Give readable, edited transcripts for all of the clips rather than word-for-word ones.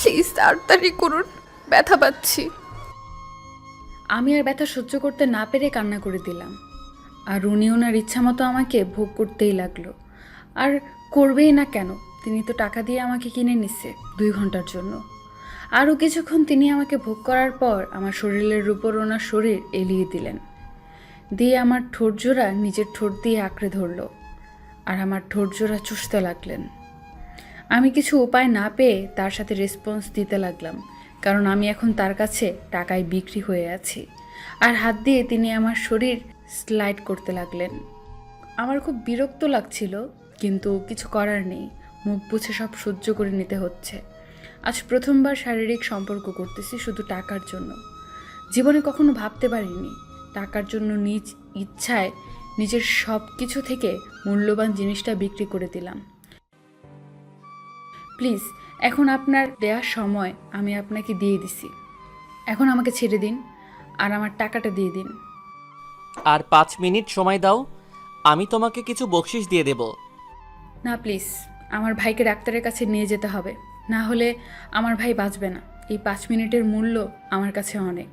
Please তাড়াতাড়ি করুন, ব্যথা পাচ্ছি। আমি আর ব্যথা সহ্য করতে না পেরে কান্না করে দিলাম। আর উনি ওনার ইচ্ছা মতো আমাকে ভোগ করতেই লাগলো। আর করবেই না কেন, তিনি তো টাকা দিয়ে আমাকে কিনে নিচ্ছে 2 ঘন্টার জন্য। আরও কিছুক্ষণ তিনি আমাকে ভোগ করার পর আমার শরীরের উপর ওনার শরীর এলিয়ে দিলেন, দিয়ে আমার ঠোঁট জোড়া নিজের ঠোঁট দিয়ে আঁকড়ে ধরলো আর আমার ঠোঁট জোড়া চুষতে লাগলেন। আমি কিছু উপায় না পেয়ে তার সাথে রেসপন্স দিতে লাগলাম, কারণ আমি এখন তার কাছে টাকায় বিক্রি হয়ে আছি। আর হাত দিয়ে তিনি আমার শরীর স্লাইড করতে লাগলেন। আমার খুব বিরক্ত লাগছিল, কিন্তু কিছু করার নেই, মুখ বুঝে সব সহ্য করে নিতে হচ্ছে। আজ প্রথমবার শারীরিক সম্পর্ক করতেছি শুধু টাকার জন্য। জীবনে কখনো ভাবতে পারিনি টাকার জন্য নিজ ইচ্ছায় নিজের সব কিছু থেকে মূল্যবান জিনিসটা বিক্রি করে দিলাম। প্লিজ, এখন আপনার দেওয়ার সময়, আমি আপনাকে দিয়ে দিছি। এখন আমাকে ছেড়ে দিন আর আমার টাকাটা দিয়ে দিন। আর 5 মিনিট সময় দাও, আমি তোমাকে কিছু বকশিশ দিয়ে দেব। না প্লিজ, আমার ভাইকে ডাক্তারের কাছে নিয়ে যেতে হবে, না হলে আমার ভাই বাঁচবে না। এই 5 মিনিটের মূল্য আমার কাছে অনেক।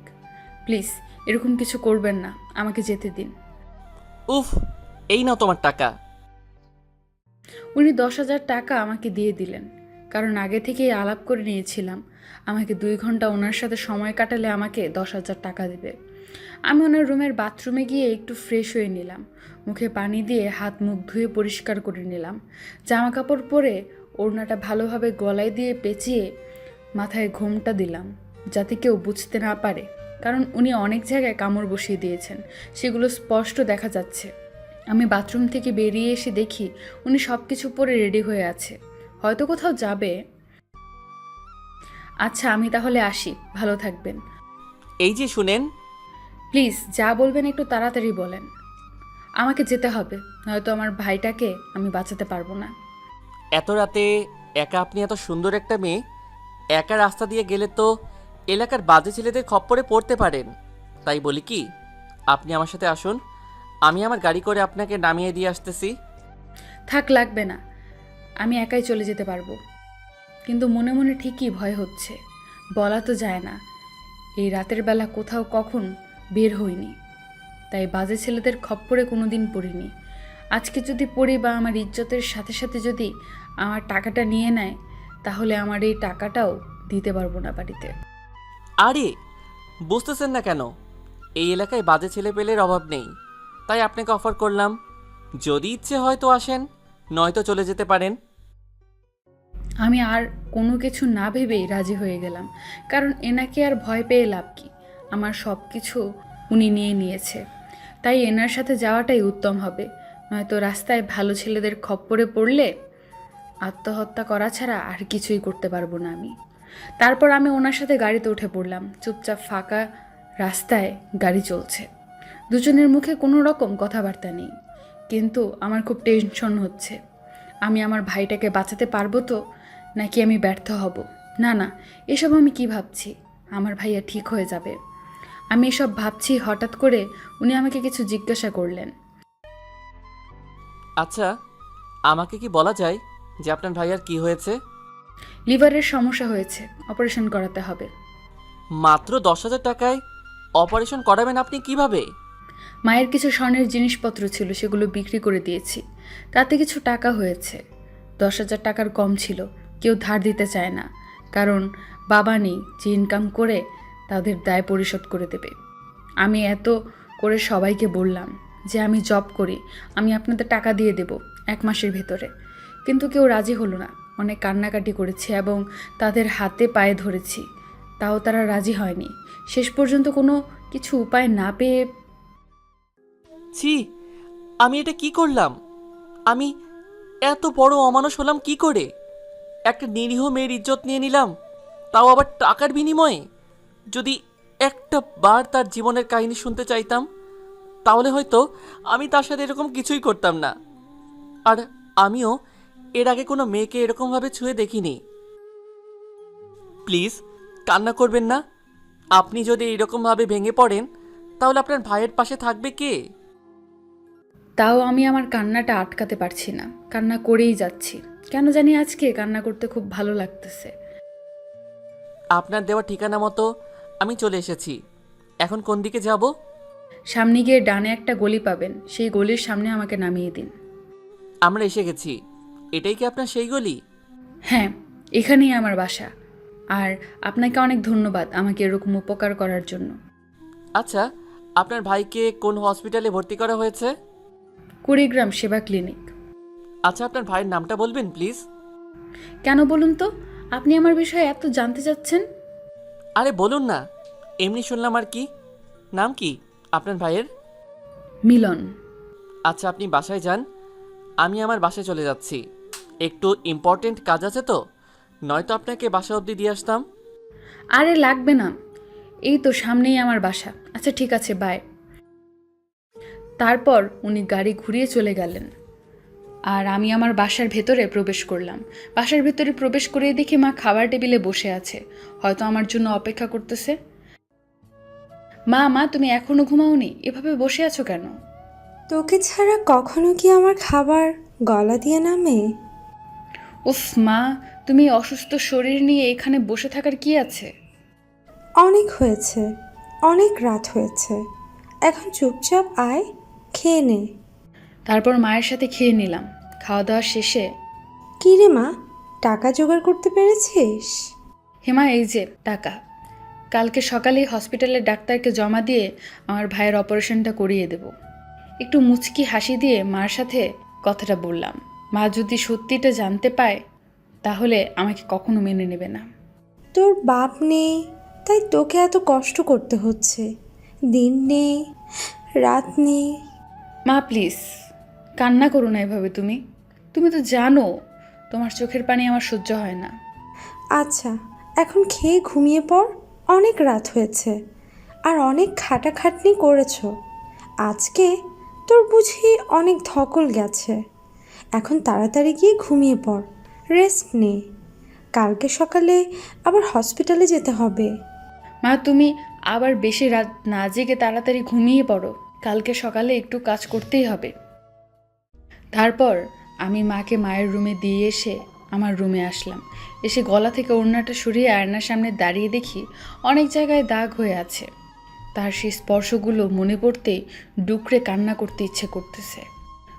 প্লিজ এরকম কিছু করবেন না, আমাকে যেতে দিন। উফ, এই নাও তোমার টাকা। উনি 10,000 টাকা আমাকে দিয়ে দিলেন, কারণ আগে থেকেই আলাপ করে নিয়েছিলাম আমাকে 2 ঘন্টা ওনার সাথে সময় কাটালে আমাকে 10,000 টাকা দেবে। আমি ওনার রুমের বাথরুমে গিয়ে একটু ফ্রেশ হয়ে নিলাম, মুখে পানি দিয়ে হাত মুখ ধুয়ে পরিষ্কার করে নিলাম, জামা কাপড় পরে ওড়নাটা ভালোভাবে গলায় দিয়ে পেঁচিয়ে মাথায় ঘোমটা দিলাম, যাতে কেউ বুঝতে না পারে, কারণ উনি অনেক জায়গায় কামড় বসিয়ে দিয়েছেন, সেগুলো স্পষ্ট দেখা যাচ্ছে। আমি বাথরুম থেকে বেরিয়ে এসে দেখি উনি সব কিছু পরে রেডি হয়ে আছে, হয়তো কোথাও যাবে। আচ্ছা, আমি তাহলে আসি, ভালো থাকবেন। এই যে শুনেন, প্লিজ যা বলবেন একটু তাড়াতাড়ি বলেন, আমাকে যেতে হবে, নয়তো আমার ভাইটাকে আমি বাঁচাতে পারবো না। এত রাতে একা আপনি এত সুন্দর একটা মেয়ে একা রাস্তা দিয়ে গেলে তো এলাকার বাজে ছেলেদের খপ্পরে পড়তে পারেন। তাই বলি কি, আপনি আমার সাথে আসুন, আমি আমার গাড়ি করে আপনাকে নামিয়ে দিয়ে আসতেছি। থাক, লাগবে না, আমি একাই চলে যেতে পারবো। কিন্তু মনে মনে ঠিকই ভয় হচ্ছে, বলা তো যায় না। এই রাতের বেলা কোথাও কখন বের হইনি, তাই বাজে ছেলেদের খপ্পরে কোনো দিন পড়িনি। আজকে যদি পড়ি বা আমার ইজ্জতের সাথে সাথে যদি আমার টাকাটা নিয়ে নেয়, তাহলে আমার এই টাকাটাও দিতে পারবো না বাড়িতে। আরে বুঝতেছেন না কেন, এই এলাকায় বাজে ছেলে পেলের অভাব নেই, তাই আপনাকে অফার করলাম। যদি ইচ্ছে হয় তো আসেন, নয়তো চলে যেতে পারেন। আমি আর কোনো কিছু না ভেবেই রাজি হয়ে গেলাম, কারণ এনাকে আর ভয় পেয়ে লাভ কি, আমার সব কিছু উনি নিয়ে নিয়েছে। তাই এনার সাথে যাওয়াটাই উত্তম হবে, নয়তো রাস্তায় ভালো ছেলেদের খপ্পরে পড়লে আত্মহত্যা করা ছাড়া আর কিছুই করতে পারবো না আমি। তারপর আমি ওনার সাথে গাড়িতে উঠে পড়লাম। চুপচাপ ফাঁকা রাস্তায় গাড়ি চলছে, দুজনের মুখে কোনো রকম কথাবার্তা নেই, কিন্তু আমার খুব টেনশন হচ্ছে। আমি আমার ভাইটাকে বাঁচাতে পারবো তো, নাকি আমি ব্যর্থ হব? না না, এসব আমি কি ভাবছি, আমার ভাইয়া ঠিক হয়ে যাবে। আমি এসব ভাবছি, হঠাৎ করে উনি আমাকে কিছু জিজ্ঞাসা করলেন। আচ্ছা, আমাকে কি বলা যায় যে আপনার ভাইয়ার কি হয়েছে? লিভারের সমস্যা হয়েছে, অপারেশন করাতে হবে। মাত্র 10,000 টাকায় অপারেশন করাবেন আপনি কিভাবে? মায়ের কিছু স্বর্ণের জিনিসপত্র ছিল, সেগুলো বিক্রি করে দিয়েছি, তাতে কিছু টাকা হয়েছে। 10,000 টাকার কম ছিল, কেউ ধার দিতে চায় না, কারণ বাবা নেই যে ইনকাম করে তাদের দায় পরিশোধ করে দেবে। আমি এত করে সবাইকে বললাম যে আমি জব করি, আমি আপনাদের টাকা দিয়ে দেব 1 মাসের ভেতরে, কিন্তু কেউ রাজি হলো না। অনেক কান্নাকাটি করেছি এবং তাদের হাতে পায়ে ধরেছি, তাও তারা রাজি হয়নি। শেষ পর্যন্ত কোনো কিছু উপায় না পেয়ে ছি, আমি এটা কি করলাম? আমি এত বড় অমানুষ হলাম কি করে? একটা নিরীহ মেয়ের ইজ্জত নিয়ে নিলাম, তাও আবার টাকার বিনিময়ে। যদি একটা বার তার জীবনের কাহিনী শুনতে চাইতাম, তাহলে হয়তো আমি তার সাথে এরকম কিছুই করতাম না। আর আমিও এর আগে কোনো মেয়েকে এরকমভাবে ছুঁয়ে দেখিনি। প্লিজ কান্না করবেন না। আপনি যদি এইরকমভাবে ভেঙে পড়েন, তাহলে আপনার ভাইয়ের পাশে থাকবে কে? তাও আমি আমার কান্নাটা আটকাতে পারছি না, কান্না করেই যাচ্ছি। কেন জানি আজকে কান্না করতে খুব ভালো লাগতেছে। আপনার দেওয়া ঠিকানা মতো আমি চলে এসেছি। এখন কোন দিকে যাব? সামনে গিয়ে ডানে একটা গলি পাবেন, সেই গলির সামনে আমাকে নামিয়ে দিন। আমরা এসে গেছি। এটাই কি আপনার সেই গলি? হ্যাঁ, এখানেই আমার বাসা। আর আপনাকে অনেক ধন্যবাদ আমাকে এরকম উপকার করার জন্য। আচ্ছা, আপনার ভাইকে কোন হসপিটালে ভর্তি করা হয়েছে? কুড়িগ্রাম সেবা ক্লিনিক। আচ্ছা, আপনার ভাইয়ের নামটা বলবেন প্লিজ? কেন বলুন তো, আপনি আমার বিষয়ে এত জানতে চাচ্ছেন? আরে বলুন না, এমনি শুনলাম আর কি। নাম কি আপনার ভাইয়ের? মিলন। আচ্ছা, আপনি বাসায় যান, আমি আমার বাসায় চলে যাচ্ছি। একটু ইম্পর্টেন্ট কাজ আছে তো, নয়তো আপনাকে বাসা অবধি দিয়ে আসতাম। আরে লাগবে না, এই তো সামনেই আমার বাসা। আচ্ছা ঠিক আছে, বাই। তারপর উনি গাড়ি ঘুরিয়ে চলে গেলেন আর আমি আমার বাসার ভেতরে প্রবেশ করলাম। বাসার ভেতরে প্রবেশ করে দেখি মা খাবার টেবিলে বসে আছে, হয়তো আমার জন্য অপেক্ষা করতেছে। মা মা, তুমি এখনো ঘুমাওনি? এভাবে বসে আছো কেন? তোকে ছাড়া কখনো কি আমার খাবার গলা দিয়ে নামে? উফ মা, তুমি অসুস্থ শরীর নিয়ে এখানে বসে থাকার কি আছে? অনেক হয়েছে, অনেক রাত হয়েছে, এখন চুপচাপ আয়, খেয়ে নে। তারপর মায়ের সাথে খেয়ে নিলাম। খাওয়া দাওয়া শেষে কী রে মা, টাকা জোগাড় করতে পেরেছিস? হেমা, এই যে টাকা। কালকে সকালেই হসপিটালের ডাক্তারকে জমা দিয়ে আমার ভাইয়ের অপারেশনটা করিয়ে দেব। একটু মুচকি হাসি দিয়ে মার সাথে কথাটা বললাম। মা যদি সত্যিটা জানতে পায় তাহলে আমাকে কখনো মেনে নেবে না। তোর বাপ নেই, তাই তোকে এত কষ্ট করতে হচ্ছে। দিন নেই, রাত নেই। মা প্লিজ কান্না করো না এভাবে। তুমি তুমি তো জানো তোমার চোখের পানি আমার সহ্য হয় না। আচ্ছা, এখন খেয়ে ঘুমিয়ে পড়, অনেক রাত হয়েছে আর অনেক খাটাখাটনি করেছো। আজকে তোর বুঝি অনেক ধকল গেছে। এখন তাড়াতাড়ি গিয়ে ঘুমিয়ে পড়, রেস্ট নে। কালকে সকালে আবার হসপিটালে যেতে হবে। মা তুমি আবার বেশি রাত না জেগে তাড়াতাড়ি ঘুমিয়ে পড়ো, কালকে সকালে একটু কাজ করতেই হবে। তারপর আমি মাকে মায়ের রুমে দিয়ে এসে আমার রুমে আসলাম। এসে গলা থেকে ওড়নাটা সরিয়ে আয়নার সামনে দাঁড়িয়ে দেখি অনেক জায়গায় দাগ হয়ে আছে। তার সেই স্পর্শগুলো মনে পড়তেই ডুকরে কান্না করতে ইচ্ছে করতেছে।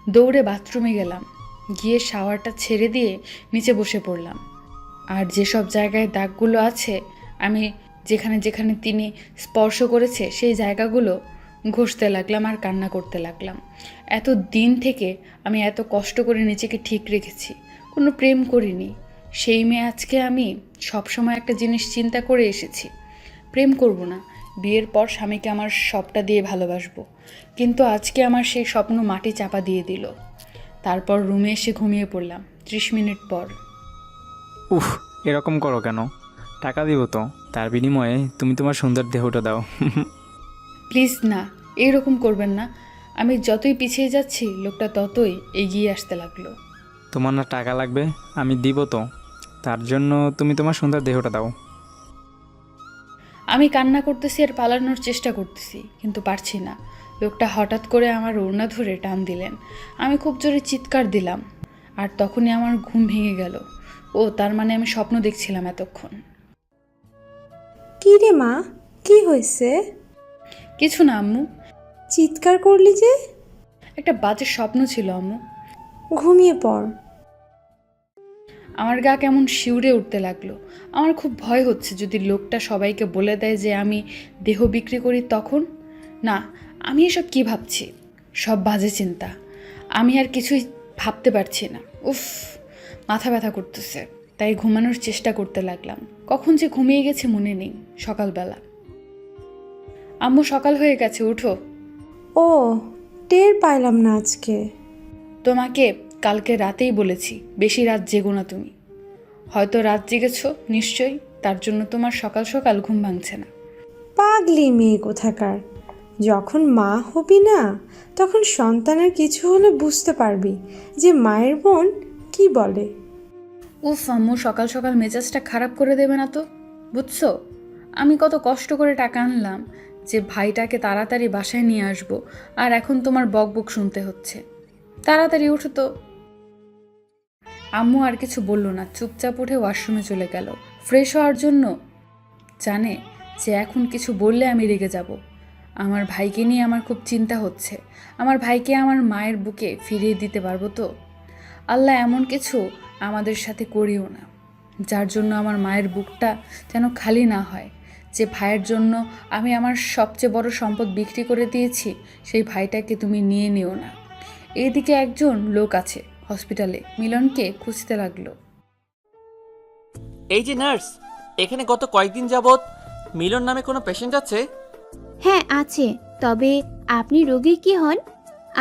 দৌড়ে বাথরুমে গেলাম, গিয়ে শাওয়ারটা ছেড়ে দিয়ে নিচে বসে পড়লাম। আর যেসব জায়গায় দাগগুলো আছে, আমি যেখানে যেখানে তিনি স্পর্শ করেছে সেই জায়গাগুলো ঘষতে লাগলাম আর কান্না করতে লাগলাম। এত দিন থেকে আমি এত কষ্ট করে নিজেকে ঠিক রেখেছি, কোনো প্রেম করিনি। সেই মেয়ে আজকে আমি সবসময় একটা জিনিস চিন্তা করে এসেছি, প্রেম করব না, বিয়ের পর স্বামীকে আমার সবটা দিয়ে ভালোবাসবো। কিন্তু আজকে আমার সেই স্বপ্ন মাটি চাপা দিয়ে দিল। তারপর রুমে এসে ঘুমিয়ে পড়লাম। 30 মিনিট পর উফ, এরকম করো কেন? টাকা দিব তো, তার বিনিময়ে তুমি তোমার সুন্দর দেহটা দাও। প্লিজ না, এইরকম করবেন না। আমি যতই পিছিয়ে যাচ্ছি লোকটা ততই এগিয়ে আসতে লাগলো। তোমার না টাকা লাগবে, আমি দিব তো, তার জন্য তুমি তোমার সুন্দর দেহটা দাও। আমি কান্না করতেছি আর পালানোর চেষ্টা করতেছি, কিন্তু পারছি না। লোকটা হঠাৎ করে আমার ওড়না ধরে টান দিলেন। আমি খুব জোরে চিৎকার দিলাম আর তখনই আমার ঘুম ভেঙে গেল। ও তার মানে আমি স্বপ্ন দেখছিলাম এতক্ষণ। কী রে মা, কি হয়েছে? কিছু না আম্মু, চিৎকার করলি যে? একটা বাজে স্বপ্ন ছিল আম্মু। ঘুমিয়ে পড়। আমার গা কেমন শিউরে উঠতে লাগলো। আমার খুব ভয় হচ্ছে যদি লোকটা সবাইকে বলে দেয় যে আমি দেহ বিক্রি করি তখন। না, আমি এসব কি ভাবছি, সব বাজে চিন্তা। আমি আর কিছুই ভাবতে পারছি না। উফ, মাথা ব্যথা করতেছে। তাই ঘুমানোর চেষ্টা করতে লাগলাম। কখন যে ঘুমিয়ে গেছে মনে নেই। সকালবেলা, আম্মু সকাল হয়ে গেছে, উঠো। ও, টের পাইলাম না আজকে। তোমাকে কালকে রাতেই বলেছি বেশি রাত জেগো না তুমি। হয়তো রাত জেগেছো নিশ্চয়ই, তার জন্য তোমার সকাল সকাল ঘুম ভাঙছে না। পাগলি মেয়ে কোথাকার। যখন মা হবি না, তখন সন্তানের কিছু হলে বুঝতে পারবি যে মায়ের বোন কি বলে। উফ আম্মু, সকাল সকাল মেজাজটা খারাপ করে দেবে না তো, বুঝছো? আমি কত কষ্ট করে টাকা আনলাম যে ভাইটাকে তাড়াতাড়ি বাসায় নিয়ে আসবো, আর এখন তোমার বকবক শুনতে হচ্ছে। তাড়াতাড়ি উঠো তো। আম্মু আর কিছু বলল না, চুপচাপ উঠে ওয়াশরুমে চলে গেল। ফ্রেশ হওয়ার জন্য জানে যে এখন কিছু বললে আমি রেগে যাব। আমার ভাইকে নিয়ে আমার খুব চিন্তা হচ্ছে। আমার ভাইকে আমার মায়ের বুকে ফিরিয়ে দিতে পারবো তো? আল্লাহ এমন কিছু আমাদের সাথে করিও না, যার জন্য আমার মায়ের বুকটা যেন খালি না হয়। যে ভাইয়ের জন্য আমি আমার সবচেয়ে বড় সম্পদ বিক্রি করে দিয়েছি, সেই ভাইটাকে তুমি নিয়ে নিও না। এইদিকে একজন লোক আছে হসপিটালে, মিলনকে খুঁজতে লাগলো। এই যে নার্স, এখানে গত কয়েকদিন যাবৎ মিলন নামে কোনো পেশেন্ট আছে? হ্যাঁ আছে, তবে আপনি রোগী কি হন?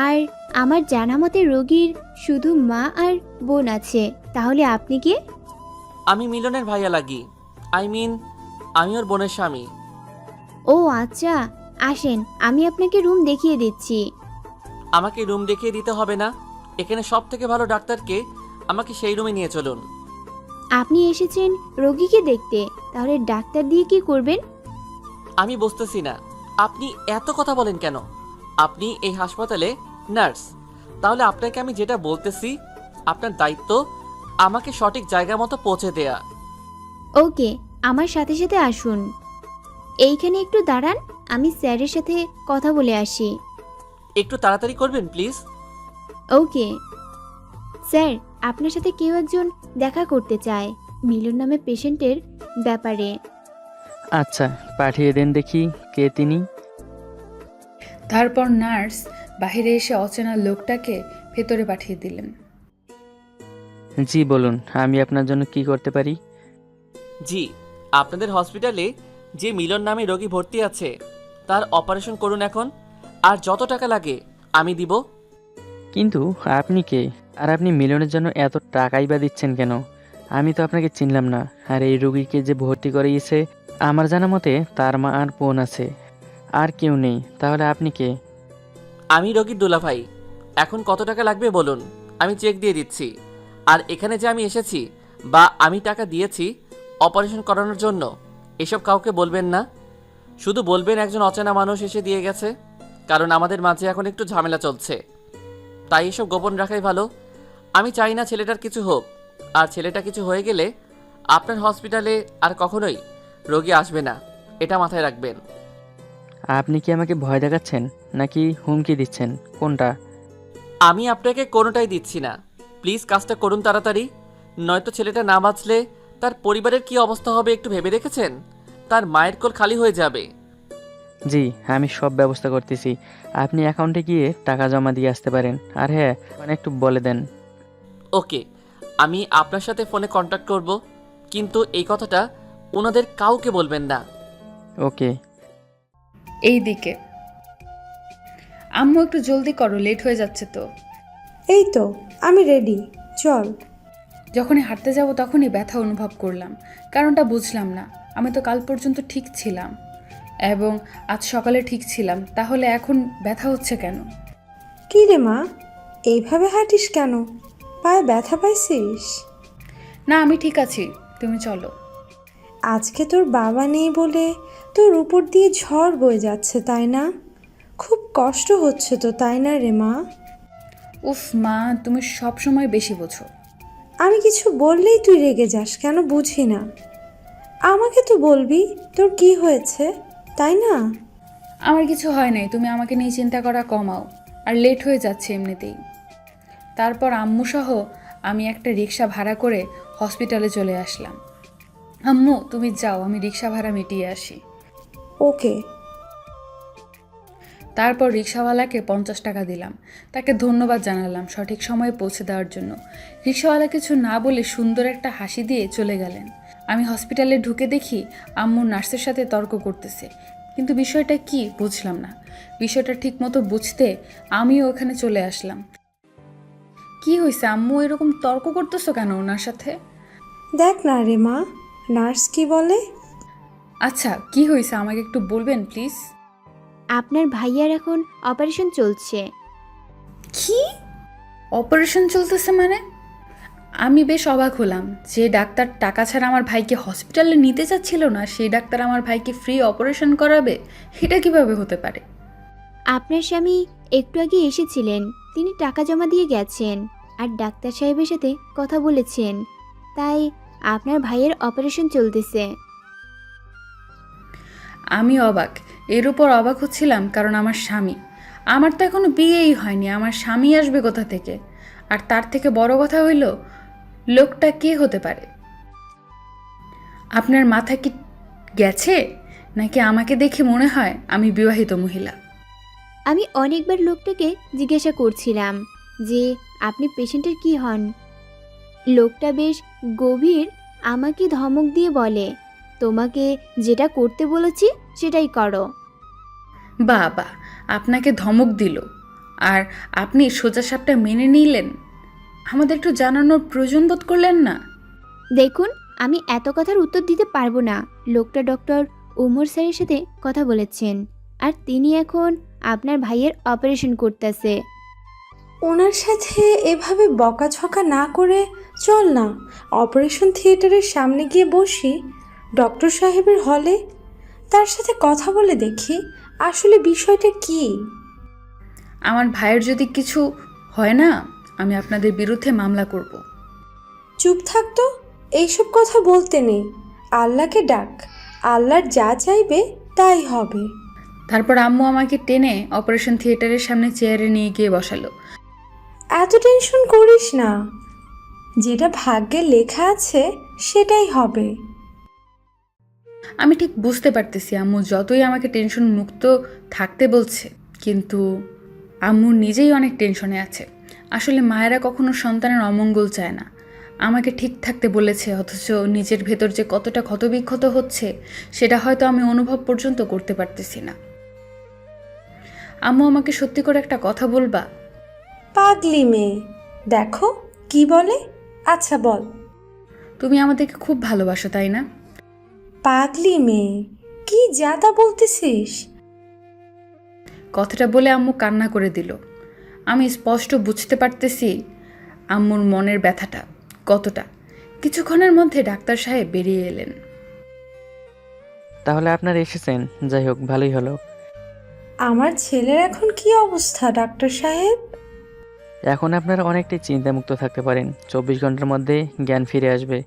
আর আমার জানা মতে রোগীর শুধু মা আর বোন আছে, তাহলে আপনি কে? আমি মিলনের ভাইয়া লাগি, আমি ওর বোনের স্বামী। ও আচ্ছা, আসেন আমি আপনাকে রুম দেখিয়ে দিচ্ছি। আমাকে রুম দেখিয়ে দিতে হবে না, এখানে সব থেকে ভালো ডাক্তারকে, আমাকে সেই রুমে নিয়ে চলুন। আপনি এসেছেন রোগীকে দেখতে, তাহলে ডাক্তার দিয়ে কি করবেন? আমি বুঝতেছি না, আপনি এত কথা বলেন কেন? আপনি এই হাসপাতালে নার্স, তাহলে আপনাকে আমি যেটা বলতেছি, আপনার দায়িত্ব আমাকে সঠিক জায়গা মতো পৌঁছে দেয়া। ওকে, আমার সাথে সাথে আসুন। এইখানে একটু দাঁড়ান, আমি স্যারের সাথে কথা বলে আসি। একটু তাড়াতাড়ি করবেন প্লিজ। ওকে স্যার, আপনার সাথে কেউ একজন দেখা করতে চায় মিলন নামে পেশেন্টের ব্যাপারে। আচ্ছা, পাঠিয়ে দেন দেখি কে তিনি। তারপর নার্স বাইরে এসে অচেনা লোকটাকে ভেতরে পাঠিয়ে দিলেন। জি বলুন, আমি আপনার জন্য কি করতে পারি? জি, আপনাদের হসপিটালে যে মিলন নামে রোগী ভর্তি আছে, তার অপারেশন করুন এখন, আর যত টাকা লাগে আমি দিব। কিন্তু আপনি কে? আর আপনি মিলনের জন্য এত টাকাই বা দিচ্ছেন কেন? আমি তো আপনাকে চিনলাম না। আর এই রোগীকে যে ভর্তি করিয়েছে, আমার জানা মতে তার মা আর বোন আছে, আর কেউ নেই। তাহলে আপনি কে? আমি রোগীর দুলাভাই। এখন কত টাকা লাগবে বলুন, আমি চেক দিয়ে দিচ্ছি। আর এখানে যে আমি এসেছি বা আমি টাকা দিয়েছি অপারেশন করানোর জন্য, এসব কাউকে বলবেন না। শুধু বলবেন একজন অচেনা মানুষ এসে দিয়ে গেছে, কারণ আমাদের মাঝে এখন একটু ঝামেলা চলছে, তাই এসব গোপন রাখাই ভালো। আমি চাই না ছেলেটার কিছু হোক, আর ছেলেটা কিছু হয়ে গেলে আপনার হসপিটালে আর কখনোই রোগী আসবে না, এটা মাথায় রাখবেন। আপনি কি আমাকে ভয় দেখাচ্ছেন নাকি হুমকি দিচ্ছেন? কোনটা? আমি আপনাকে কোনোটাই দিচ্ছি না, প্লিজ কাজটা করুন তাড়াতাড়ি, নয়তো ছেলেটা না বাঁচলে তার পরিবারের কি অবস্থা হবে একটু ভেবে দেখেছেন? তার মায়ের কোল খালি হয়ে যাবে। জি, আমি সব ব্যবস্থা করতেছি। আপনি অ্যাকাউন্টে গিয়ে টাকা জমা দিয়ে আসতে পারেন। আর হ্যাঁ, মানে একটু বলে দেন। ওকে, আমি আপনার সাথে ফোনে কন্ট্যাক্ট করব, কিন্তু এই কথাটা ওনাদের কাউকে বলবেন না। ওকে। এইদিকে আম্মু একটু জলদি করো, লেট হয়ে যাচ্ছে তো। এই তো আমি রেডি, চল। যখনই হাঁটতে যাব তখনই ব্যথা অনুভব করলাম, কারণটা বুঝলাম না। আমি তো কাল পর্যন্ত ঠিক ছিলাম এবং আজ সকালে ঠিক ছিলাম, তাহলে এখন ব্যথা হচ্ছে কেন? কী রে মা, এইভাবে হাঁটিস কেন? পায়ে ব্যথা পাইছিস? না, আমি ঠিক আছি, তুমি চলো। আজকে তোর বাবা নেই বলে তোর উপর দিয়ে ঝড় বয়ে যাচ্ছে, তাই না? খুব কষ্ট হচ্ছে তো, তাই না রে মা? উফ মা, তুমি সব সময় বেশি বোঝো। আমি কিছু বললেই তুই রেগে যাস কেন, বুঝি না। আমাকে তো বলবি তোর কি হয়েছে, তাই না? আমার কিছু হয় নাই, তুমি আমাকে নিয়ে চিন্তা করা কমাও। আর লেট হয়ে যাচ্ছে এমনিতেই। তারপর আম্মু সহ আমি একটা রিক্সা ভাড়া করে হসপিটালে চলে আসলাম। আম্মু তুমি যাও, আমি রিক্সা ভাড়া মিটিয়ে আসি। ওকে। তারপর রিক্সাওয়ালাকে 50 টাকা দিলাম, তাকে ধন্যবাদ জানালাম সঠিক সময়ে পৌঁছে দেওয়ার জন্য। রিক্সাওয়ালা কিছু না বলে সুন্দর একটা হাসি দিয়ে চলে গেলেন। আমি হসপিটালে ঢুকে দেখি আম্মু নার্সের সাথে তর্ক করতেছে, কিন্তু বিষয়টা কি বুঝলাম না। বিষয়টা ঠিক মতো বুঝতে আমিও ওখানে চলে আসলাম। কি হয়েছে আম্মু, এরকম তর্ক করতেছো কেন ওনার সাথে? দেখ না রে মা, নার্স কি বলে। আচ্ছা কি হয়েছে আমাকে একটু বলবেন প্লিজ? আপনার ভাইয়ার এখন অপারেশন চলছে। কি অপারেশন চলতেছে মানে? আমি বেশ অবাক হলাম। যে ডাক্তার টাকা ছাড়া আমার ভাইকে হসপিটালে নিতে চাচ্ছিল না, সেই ডাক্তার আমার ভাইকে ফ্রি অপারেশন করাবে, এটা কিভাবে হতে পারে? আপনার স্বামী একটু আগে এসেছিলেন, তিনি টাকা জমা দিয়ে গেছেন আর ডাক্তার সাহেবের সাথে কথা বলেছেন, তাই আপনার ভাইয়ের অপারেশন চলতেছে। আমি অবাক, এর উপর অবাক হচ্ছিলাম কারণ আমার স্বামী, আমার তো এখনো বিয়েই হয়নি, আমার স্বামী আসবে কোথা থেকে? আর তার থেকে বড় কথা হইল, লোকটা কে হতে পারে? আপনার মাথা কি গেছে নাকি আমাকে দেখে মনে হয় আমি বিবাহিত মহিলা? আমি অনেকবার লোকটাকে জিজ্ঞাসা করছিলাম যে আপনি পেশেন্টের কি হন। লোকটা বেশ গভীর আমাকে ধমক দিয়ে বলে, তোমাকে যেটা করতে বলেছি সেটাই করো। বাবা, আপনাকে ধমক দিল আর আপনি সোজাসাপটা মেনে নিলেন? আমাদের একটু জানানোর প্রয়োজন বোধ করলেন না? দেখুন, আমি এত কথার উত্তর দিতে পারবো না। লোকটা ডক্টর ওমর স্যারের সাথে কথা বলেছেন আর তিনি এখন আপনার ভাইয়ের অপারেশন করতেছে। ওনার সাথে এভাবে বকাঝকা না করে চল না অপারেশন থিয়েটারের সামনে গিয়ে বসি ডক্টর সাহেবের হলে, তার সাথে কথা বলে দেখি আসলে বিষয়টা কি। আমার ভাইয়ের যদি কিছু হয় না, আমি আপনাদের বিরুদ্ধে মামলা করব। চুপ থাকতো, এইসব কথা বলতে নেই। আল্লাহকে ডাক, আল্লাহর যা চাইবে তাই হবে। তারপর আম্মু আমাকে টেনে অপারেশন থিয়েটারের সামনে চেয়ারে নিয়ে গিয়ে বসালো। এত টেনশন করিস না, যেটা ভাগ্যে লেখা আছে সেটাই হবে। আমি ঠিক বুঝতে পারতেছি আম্মু যতই আমাকে টেনশন মুক্ত থাকতে বলছে, কিন্তু আম্মু নিজেই অনেক টেনশনে আছে। আসলে মায়েরা কখনো সন্তানের অমঙ্গল চায় না। আমাকে ঠিক থাকতে বলেছে, অথচ নিজের ভেতর যে কতটা ক্ষতবিক্ষত হচ্ছে সেটা হয়তো আমি অনুভব পর্যন্ত করতে পারতেছি না। আম্মু আমাকে সত্যি করে একটা কথা বলবা? পাগলি মেয়ে, দেখো কি বলে। আচ্ছা বল। তুমি আমাদেরকে খুব ভালোবাসো, তাই না? পাগলি মেয়ে, কি যা তা বলতেছিস? কথাটা বলে আম্মু কান্না করে দিল। আমি স্পষ্ট বুঝতে পারতেছি আম্মুর মনের ব্যথাটা কতটা। কিছুক্ষণের মধ্যে ডাক্তার সাহেব বেরিয়ে এলেন। তাহলে আপনারা এসেছেন, যাই হোক ভালোই হলো। আমার ছেলের এখন কি অবস্থা ডাক্তার সাহেব? এখন আপনারা অনেকটাই চিন্তামুক্ত থাকতে পারেন, 24 ঘন্টার মধ্যে জ্ঞান ফিরে আসবে।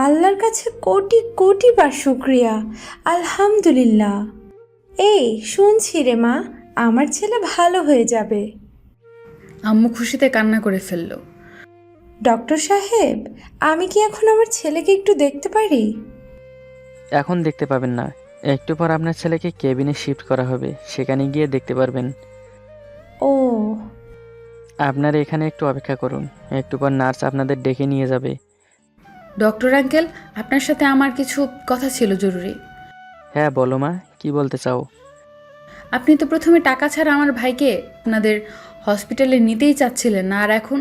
আল্লাহর কাছে কোটি কোটি বার শুক্রিয়া, আলহামদুলিল্লাহ। এই শুনছি রে মা, আমার ছেলে ভালো হয়ে যাবে। আম্মু খুশিতে কান্না করে ফেলল। ডক্টর সাহেব, আমি কি এখন আমার ছেলেকে একটু দেখতে পারি? এখন দেখতে পাবেন না, একটু পর আপনার ছেলেকে কেবিনে শিফট করা হবে, সেখানে গিয়ে দেখতে পারবেন। ও, আপনারা এখানে একটু অপেক্ষা করুন, একটু পর নার্স আপনাদের ডেকে নিয়ে যাবে। ডক্টর আঙ্কেল, আপনার সাথে আমার কিছু কথা ছিল জরুরি। হ্যাঁ বলো মা, কি বলতে চাও? আপনি তো প্রথমে টাকা ছাড়া আমার ভাইকে আপনাদের হসপিটালে নিতেই চাচ্ছিলেন না, আর এখন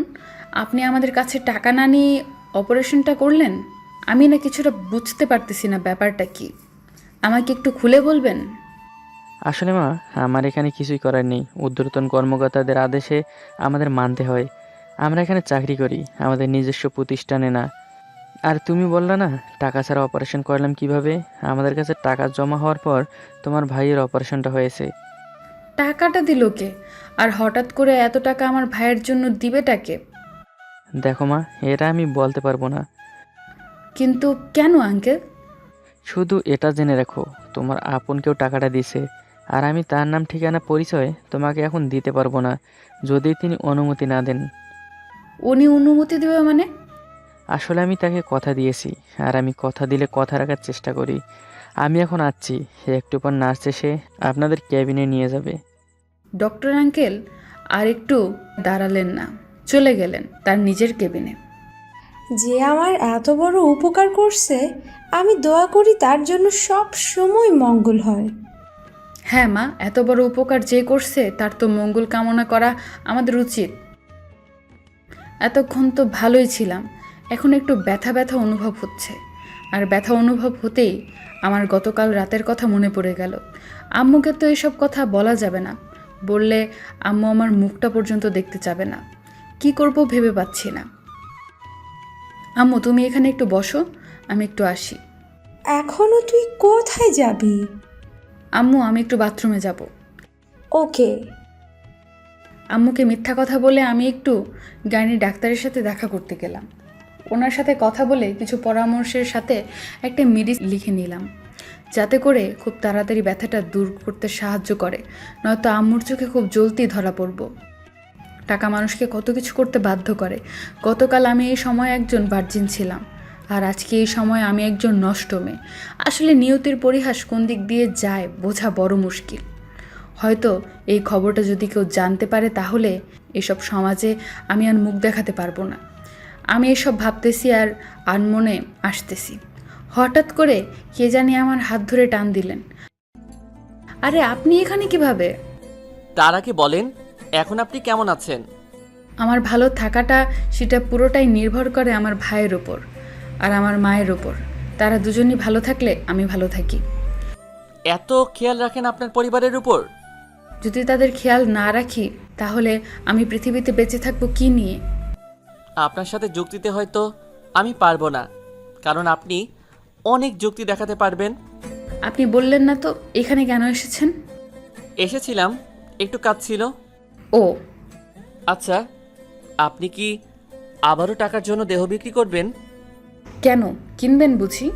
আপনি আমাদের কাছে টাকা না নিয়ে অপারেশনটা করলেন। আমি না কিছুটা বুঝতে পারতেছি না ব্যাপারটা কি, আমাকে একটু খুলে বলবেন? আসলে মা, আমার এখানে কিছুই করার নেই, ঊর্ধ্বতন কর্মকর্তাদের আদেশে আমাদের মানতে হয়। আমরা এখানে চাকরি করি, আমাদের নিজস্ব প্রতিষ্ঠানে না। আর তুমি বললা না টাকা ছাড়া অপারেশন করলাম কিভাবে? আমাদের কাছে টাকা জমা হওয়ার পর তোমার ভাইয়ের অপারেশনটা হয়েছে। টাকাটা দিল কে? আর হঠাৎ করে এত টাকা আমার ভাইয়ের জন্য দিবেটাকে? দেখো মা, এটা আমি বলতে পারবো না। কিন্তু কেন আঙ্কেল? শুধু এটা জেনে রাখো, তোমার আপন কেউ টাকাটা দিছে, আর আমি তার নাম ঠিকানা পরিচয় তোমাকে এখন দিতে পারবো না, যদি তিনি অনুমতি না দেন। উনি অনুমতি দেবে মানে? আসলে আমি তাকে কথা দিয়েছি, আর আমি কথা দিলে কথা রাখার চেষ্টা করি। আমি এখন আসছি, একটু পর নার্স এসে আপনাদের ক্যাবিনে নিয়ে যাবে। ডক্টর আঙ্কেল আর একটু দাঁড়ালেন না, চলে গেলেন তার নিজের কেবিনে। যে আমার এত বড় উপকার করছে, আমি দোয়া করি তার জন্য সব সময় মঙ্গল হয়। হ্যাঁ মা, এত বড় উপকার যে করছে তার তো মঙ্গল কামনা করা আমাদের উচিত। এতক্ষণ তো ভালোই ছিলাম, এখন একটু ব্যথা ব্যথা অনুভব হচ্ছে। আর ব্যথা অনুভব হতেই আমার গতকাল রাতের কথা মনে পড়ে গেল। আম্মুকে তো এসব কথা বলা যাবে না, বললে আম্মু আমার মুখটা পর্যন্ত দেখতে চাবে না। কি করব ভেবে পাচ্ছি না। আম্মু তুমি এখানে একটু বসো, আমি একটু আসি। এখনো তুই কোথায় যাবি? আম্মু আমি একটু বাথরুমে যাব। ওকে। আম্মুকে মিথ্যা কথা বলে আমি একটু গাইনির ডাক্তারের সাথে দেখা করতে গেলাম। ওনার সাথে কথা বলে কিছু পরামর্শের সাথে একটা মেডিসিন লিখে নিলাম। যাতে করে খুব তাড়াতাড়ি ব্যথাটা দূর করতে সাহায্য করে, নয়তো আম্মুর চোখে খুব জলদি ধরা পড়ব। টাকা মানুষকে কত কিছু করতে বাধ্য করে। গতকাল আমি এই সময় একজন ভার্জিন ছিলাম, আর আজকে এই সময় আমি একজন নষ্ট মেয়ে। আসলে নিয়তির পরিহাস কোন দিক দিয়ে যায় বোঝা বড় মুশকিল। হয়তো এই খবরটা যদি কেউ জানতে পারে তাহলে এসব সমাজে আমি আর মুখ দেখাতে পারবো না। আমি এসব ভাবতেছি আর আনমনে আসতেছি। হঠাৎ করে কে জানি আমার হাত ধরে টান দিলেন। আরে আপনি এখানে কিভাবে? তার আগে বলেন, এখন আপনি কেমন আছেন? আমার ভালো থাকাটা সেটা পুরোটাই নির্ভর করে আমার ভাইয়ের ওপর আর আমার মায়ের ওপর। তারা দুজনই ভালো থাকলে আমি ভালো থাকি। এত খেয়াল রাখেন আপনার পরিবারের উপর? যদি তাদের খেয়াল না রাখি তাহলে আমি পৃথিবীতে বেঁচে থাকবো কি নিয়ে? আপনার সাথে যুক্তিতে হয়তো আমি পারবো না, কারণ আপনি অনেক যুক্তি দেখাতে পারবেন। আপনি বললেন না তো এখানে কেন এসেছেন? এসেছিলাম, একটু কাজ ছিল। ও আচ্ছা, আপনি কি আবারও টাকার জন্য দেহ বিক্রি করবেন? কেন, কিনবেন বুঝি?